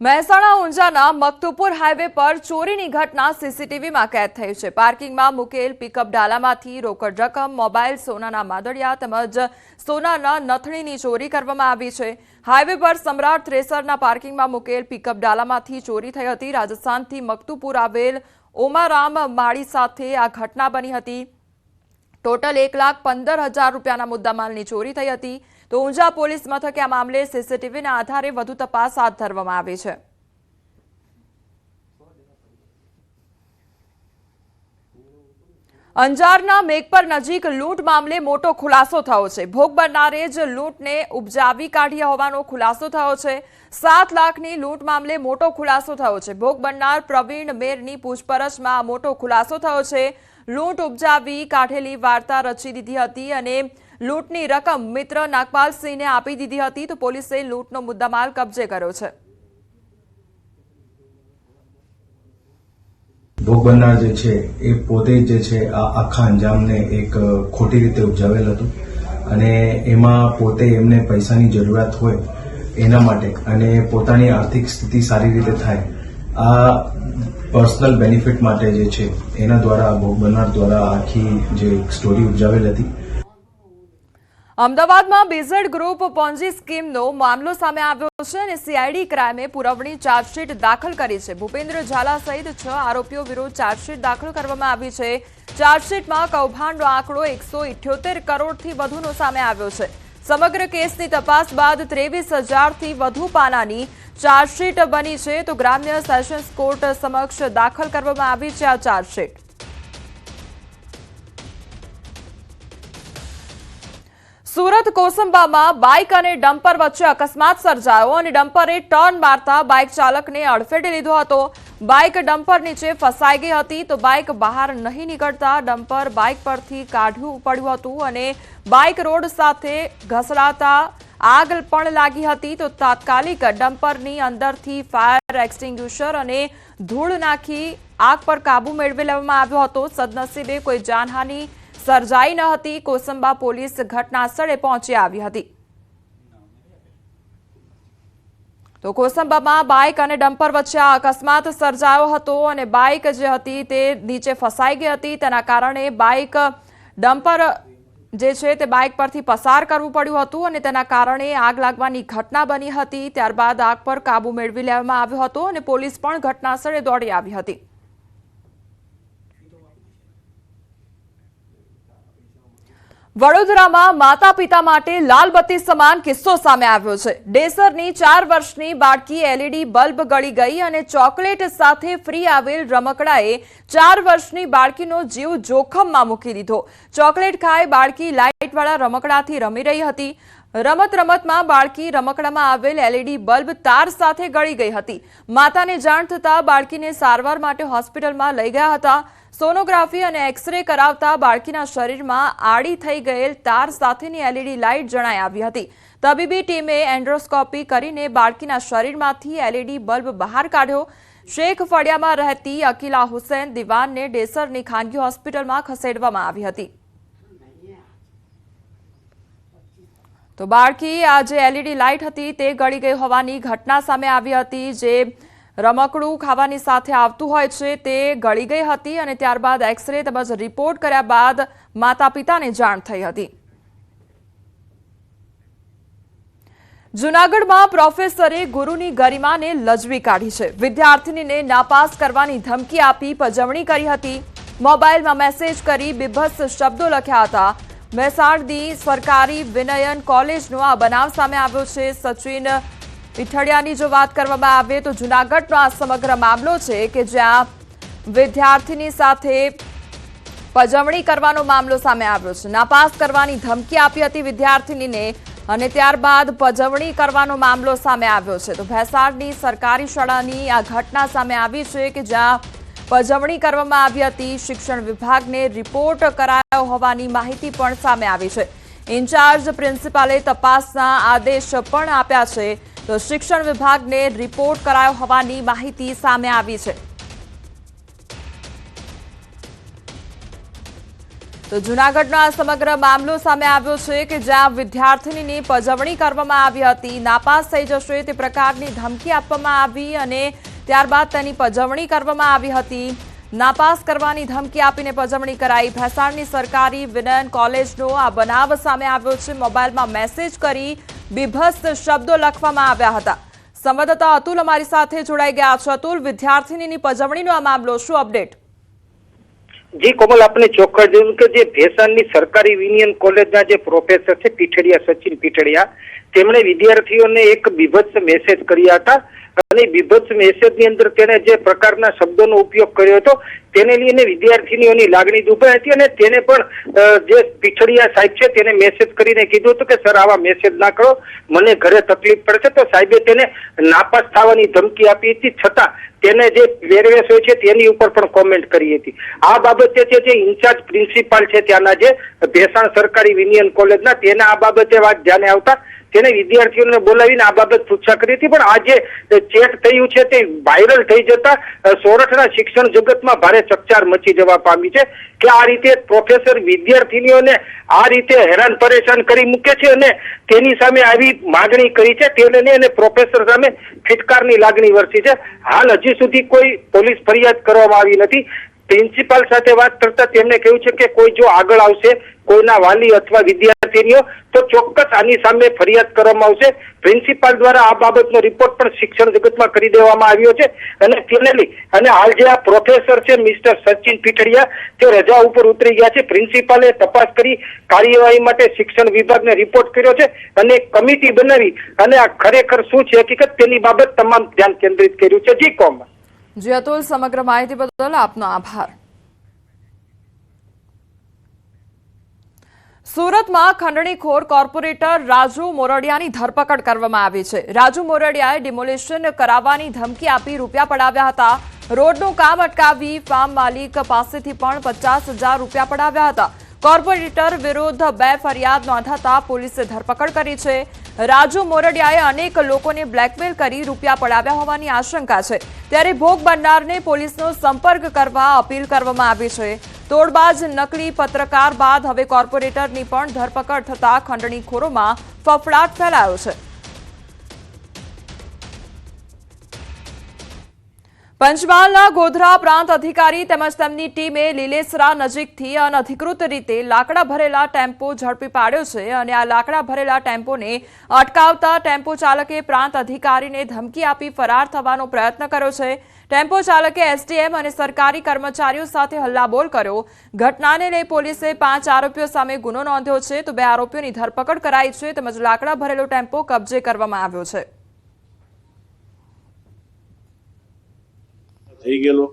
Mehsana ઊંઝાના મકતુપુર highway પર ચોરીની ઘટના સીસીટીવીમાં કેદ થઈ છે। પાર્કિંગમાં મૂકેલ પિકઅપ ડાલામાંથી રોકડ રકમ, મોબાઈલ, સોનાના માદળિયા તેમજ સોનાના નથણીની ચોરી કરવામાં આવી છે। હાઈવે પર સમ્રાટ થ્રેસરના પાર્કિંગમાં મૂકેલ પિકઅપ ડાલામાંથી ચોરી થઈ હતી। રાજસ્થાનથી મકતુપુર આવેલ ઓમારામ માળી સાથે આ ઘટના બની હતી। ટોટલ 1,15,000 રૂપિયાના મુદ્દામાલની ચોરી થઈ હતી। તો ઊંઝા પોલીસ મથકે આ મામલે સીસીટીવીના આધારે વધુ તપાસ હાથ ધરવામાં આવી છે। અંજારના મેઘપર નજીક લૂંટ મામલે મોટો ખુલાસો થયો છે। ભોગ બનનારે જ લૂંટને ઉપજાવી કાઢ્યા હોવાનો ખુલાસો થયો છે। 7 લાખની લૂંટ મામલે મોટો ખુલાસો થયો છે। ભોગ બનનાર પ્રવીણ મેરની પૂછપરછમાં મોટો ખુલાસો થયો છે। લૂંટ ઉપજાવી કાઢેલી વાર્તા રચી દીધી હતી અને લૂંટની રકમ મિત્ર નાગપાલસિંહને આપી દીધી હતી। તો પોલીસે લૂંટનો મુદ્દામાલ કબજે કર્યો છે। ભોગ બનનાર જે છે એ પોતે જે છે આ આખા અંજામને એક ખોટી રીતે ઉપજાવેલ હતું અને એમાં પોતે એમને પૈસાની જરૂરિયાત હોય એના માટે અને પોતાની આર્થિક સ્થિતિ સારી રીતે થાય આ પર્સનલ બેનિફિટ માટે જે છે એના દ્વારા ભોગ બનનાર દ્વારા આખી જે સ્ટોરી ઉપજાવેલ હતી। અમદાવાદમાં બીઝેડ ગ્રુપ પોન્જી સ્કીમનો મામલો સામે આવ્યો છે અને સીઆઈડી ક્રાઇમે પુરવણી ચાર્જશીટ દાખલ કરી છે। ભૂપેન્દ્ર ઝાલા સહિત 6 આરોપીઓ વિરુદ્ધ ચાર્જશીટ દાખલ કરવામાં આવી છે। ચાર્જશીટમાં કૌભાંડનો આંકડો 178 કરોડથી વધુનો સામે આવ્યો છે। સમગ્ર કેસની તપાસ બાદ 23,000થી વધુ પાનાની ચાર્જશીટ બની છે। તો ગ્રામ્ય સેશન્સ કોર્ટ સમક્ષ દાખલ કરવામાં આવી છે આ ચાર્જશીટ। સુરત કોસંબામાં બાઇક અને ડમ્પર વચ્ચે અકસ્માત સર્જાયો અને ડમ્પરે ટર્ન મારતા બાઇક ચાલકને અડફેટે લીધો હતો। બાઇક ડમ્પર નીચે ફસાઈ ગઈ હતી તો બાઇક બહાર નહીં નીકળતા ડમ્પર બાઇક પરથી કાઢવું પડ્યું હતું અને બાઇક રોડ સાથે ઘસડાતા આગ પણ લાગી હતી। તો તાત્કાલિક ડમ્પરની અંદરથી ફાયર એક્સટિંગ્યુશર અને ધૂળ નાખી આગ પર કાબુ મેળવી લેવામાં આવ્યો હતો। સદનસીબે કોઈ જાનહાનિ સર્જાઈ ન હતી। કોસંબા પોલીસ ઘટના સ્થળે પહોંચી આવી હતી। તો કોસંબામાં બાઇક અને ડમ્પર વચ્ચે આ અકસ્માત સર્જાયો હતો અને બાઇક જે હતી તે નીચે ફસાઈ ગઈ હતી। તેના કારણે બાઇક ડમ્પર જે છે તે બાઇક પરથી પસાર કરવું પડ્યું હતું અને તેના કારણે આગ લાગવાની ઘટના બની હતી। ત્યારબાદ આગ પર કાબુ મેળવી લેવામાં આવ્યો હતો અને પોલીસ પણ ઘટના સ્થળે દોડી આવી હતી। વડોદરામાં માતા પિતા માટે લાલબત્તી સમાન કિસ્સો સામે આવ્યો છે। ડેસરની 4 વર્ષની બાળકી એલઈડી બલ્બ ગળી ગઈ અને ચોકલેટ સાથે ફ્રી આવેલ રમકડાએ 4 વર્ષની બાળકીનો જીવ જોખમમાં મૂકી દીધો। ચોકલેટ ખાઈ બાળકી લાઇટવાળા રમકડાથી રમી રહી હતી। રમતમાં બાળકી રમકડામાં આવેલ એલઈડી બલ્બ તાર સાથે ગળી ગઈ હતી। માતાને જાણ થતાં બાળકીને સારવાર માટે હોસ્પિટલમાં લઈ ગયા હતા। સોનોગ્રાફી અને એક્સરે કરાવતા બાળકીના શરીરમાં આડી થઈ ગયેલ તાર સાથેની એલઈડી લાઇટ જણાઈ આવી હતી। તબીબી ટીમે એન્ડ્રોસ્કોપી કરીને બાળકીના શરીરમાંથી એલઈડી બલ્બ બહાર કાઢ્યો। શેખ ફળિયામાં રહેતી અકીલા હુસૈન દિવાનને ડેસરની ખાનગી હોસ્પિટલમાં ખસેડવામાં આવી હતી। તો બાળકી આ જે એલઈડી લાઇટ હતી તે ગળી ગઈ હોવાની ઘટના સામે આવી હતી। જે રમકડું ખાવાની સાથે આવતું હોય છે તે ગળી ગઈ હતી અને ત્યારબાદ એક્સરે તેમજ રિપોર્ટ કર્યા બાદ માતા પિતાને જાણ થઈ હતી। જૂનાગઢમાં પ્રોફેસરે ગુરુની ગરિમાને લજવી કાઢી છે। વિદ્યાર્થીનીને નાપાસ કરવાની ધમકી આપી પજવણી કરી હતી। મોબાઈલમાં મેસેજ કરી બીભત્સ શબ્દો લખ્યા હતા। મહેસાણની સરકારી વિનયન કોલેજનો આ બનાવ સામે આવ્યો છે। સચિન પીઠડિયાની જો વાત કરવામાં આવે તો જૂનાગઢનો આ સમગ્ર મામલો છે કે જ્યાં વિદ્યાર્થીની સાથે પજવણી કરવાનો મામલો સામે આવ્યો છે। નાપાસ કરવાની ધમકી આપી હતી વિદ્યાર્થીનીને અને ત્યારબાદ પજવણી કરવાનો મામલો સામે આવ્યો છે। તો ભેસાણની સરકારી શાળાની આ ઘટના સામે આવી છે કે જ્યાં પજવણી કરવામાં આવી હતી। શિક્ષણ વિભાગને રિપોર્ટ કરાયો હોવાની માહિતી પણ સામે આવી છે। ઇન્ચાર્જ પ્રિન્સિપાલે તપાસના આદેશ પણ આપ્યા છે। તો શિક્ષણ વિભાગને રિપોર્ટ કરાયો હોવાની માહિતી સામે આવી છે। તો જૂનાગઢનો આ સમગ્ર મામલો સામે આવ્યો છે કે જ્યાં વિદ્યાર્થીનીની પજવણી કરવામાં આવી હતી, નાપાસ થઈ જશે તે પ્રકારની ધમકી આપવામાં આવી અને ત્યારબાદ તેની પજવણી કરવામાં આવી હતી. નાપાસ કરવાની ધમકી આપીને પજવણી કરાઈ. ભેસાણની સરકારી વિનયન કોલેજનો આ બનાવ સામે આવ્યો છે. મોબાઈલમાં મેસેજ કરી બીભત્સ શબ્દો લખવામાં આવ્યા હતા. સંવાદદાતા અતુલ અમારી સાથે જોડાઈ ગયા છે. અતુલ, વિદ્યાર્થીનીની પજવણીનો આ મામલો, શું અપડેટ? જી કોમલ, આપને ચોખ્ખા જોયું કે જે ભેસાણની સરકારી વિનયન કોલેજના જે પ્રોફેસર છે પીઠડિયા, સચિન પીઠડિયા, તેમણે વિદ્યાર્થીઓને એક બીભત્સ મેસેજ કર્યા હતા અને બીભત્સ મેસેજની અંદર તેણે જે પ્રકારના શબ્દોનો ઉપયોગ કર્યો હતો તેને લઈને વિદ્યાર્થીનીઓની લાગણી દુભાઈ હતી અને તેને પણ જે પીઠડિયા સાહેબ છે તેને મેસેજ કરીને કીધું હતું કે સર આવા મેસેજ ના કરો, મને ઘરે તકલીફ પડશે. તો સાહેબે તેને નાપાસ થવાની ધમકી આપી હતી, છતાં તેને જે વેરવેશ હોય છે તેની ઉપર પણ કોમેન્ટ કરી હતી. આ બાબતે જે ઇન્ચાર્જ પ્રિન્સિપાલ છે ત્યાંના જે ભેસાણ સરકારી વિનયન કોલેજના, તેને આ બાબતે વાત ધ્યાને આવતા તેને વિદ્યાર્થીઓને બોલાવીને આ બાબત પૂછા કરી હતી. પણ આ જે ચેટ થયું છે તે વાયરલ થઈ જતા સોરઠના શિક્ષણ જગતમાં ભારે ચકચાર મચી જવા પામી છે કે આ રીતે પ્રોફેસર વિદ્યાર્થીનીઓને આ રીતે હેરાન પરેશાન કરી મૂકે છે અને તેની સામે આવી માગણી કરી છે. તેને અને પ્રોફેસર સામે ફિટકારની લાગણી વરસી છે. હાલ હજી સુધી કોઈ પોલીસ ફરિયાદ કરવામાં આવી નથી. પ્રિન્સિપાલ સાથે વાત કરતા તેમણે કહ્યું છે કે કોઈ જો આગળ આવશે, કોઈના વાલી અથવા વિદ્યાર્થીનીઓ, તો ચોક્કસ આની સામે ફરિયાદ કરવામાં આવશે. પ્રિન્સિપાલ દ્વારા આ બાબતનો રિપોર્ટ પણ શિક્ષણ જગતમાં કરી દેવામાં આવ્યો છે અને તેને લઈ અને હાલ જે આ પ્રોફેસર છે મિસ્ટર સચિન પીઠડિયા, તે રજા ઉપર ઉતરી ગયા છે. પ્રિન્સિપાલે તપાસ કરી કાર્યવાહી માટે શિક્ષણ વિભાગને રિપોર્ટ કર્યો છે અને કમિટી બનાવી અને આ ખરેખર શું છે હકીકત તેની બાબત તમામ ધ્યાન કેન્દ્રિત કર્યું છે. જી કોમ. જી અતુલ, સમગ્ર માહિતી બદલ આપનો આભાર. સુરતમાં ખંડણીખોર કોર્પોરેટર રાજુ મોરડિયાની ધરપકડ કરવામાં આવી છે. રાજુ મોરડિયાએ ડિમોલિશન કરાવવાની ધમકી આપી રૂપિયા પડાવ્યા હતા. રોડનું કામ અટકાવી ફાર્મ માલિક પાસેથી પણ 50,000 રૂપિયા પડાવ્યા હતા. કોર્પોરેટર વિરુદ્ધ 2 ફરિયાદ નોંધાતા પોલીસે ધરપકડ કરી છે. રાજુ મોરડિયાએ અનેક લોકોને બ્લેકમેલ કરી રૂપિયા પડાવ્યા હોવાની આશંકા છે. ત્યારે ભોગ બનનારને પોલીસનો સંપર્ક કરવા અપીલ કરવામાં આવી છે. તોડબાજ નકલી પત્રકાર બાદ હવે કોર્પોરેટરની પણ ધરપકડ થતા ખંડણીખોરોમાં ફફડાટ ફેલાયો છે. પંચમહાલના ગોધરા પ્રાંત અધિકારી તેમજ તેમની ટીમે લીલેસરા નજીકથી અનધિકૃત રીતે લાકડા ભરેલા ટેમ્પો ઝડપી પાડ્યો છે અને આ લાકડા ભરેલા ટેમ્પોને અટકાવતા ટેમ્પો ચાલકે પ્રાંત અધિકારીને ધમકી આપી ફરાર થવાનો પ્રયત્ન કર્યો છે. ટેમ્પો ચાલકે એસડીએમ અને સરકારી કર્મચારીઓ સાથે હલ્લાબોલ કર્યો. ઘટનાને લઈ પોલીસે 5 આરોપીઓ સામે ગુનો નોંધ્યો છે તો 2 આરોપીઓની ધરપકડ કરાઈ છે તેમજ લાકડા ભરેલો ટેમ્પો કબજે કરવામાં આવ્યો છે. થઈ ગયેલો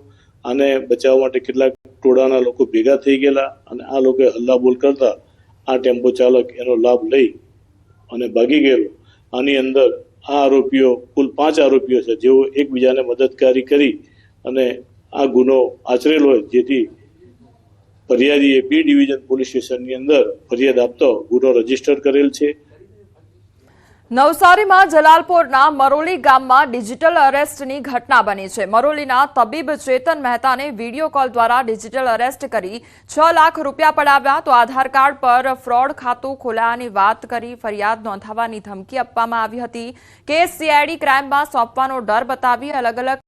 આને બચાવવા માટે કેટલાક ટોળાના લોકો ભેગા થઈ ગયેલા અને આ લોકોએ હલ્લાબોલ કરતા આ ટેમ્પો ચાલક એનો લાભ લઈ અને ભાગી ગયેલો. આની અંદર આ આરોપીઓ કુલ 5 આરોપીઓ છે જેઓ એકબીજાને મદદગારી કરી અને આ ગુનો આચરેલો હોય, જેથી ફરિયાદીએ બી ડિવિઝન પોલીસ સ્ટેશનની અંદર ફરિયાદ આપતો ગુનો રજીસ્ટર કરેલ છે. નવસારીમાં જલાલપોરના મરોલી ગામમાં ડિજિટલ અરેસ્ટની ઘટના બની છે. મરોલીના તબીબ ચેતન મહેતાને વિડીયો કોલ દ્વારા ડિજિટલ અરેસ્ટ કરી 6 લાખ રૂપિયા પડાવ્યા તો આધાર કાર્ડ પર ફ્રોડ ખાતું ખોલાવાની વાત કરી ફરિયાદ નોંધાવવાની ધમકી આપવામાં આવી હતી. કેસ સીઆઈડી ક્રાઇમમાં સોંપવાનો ડર બતાવી અલગ અલગ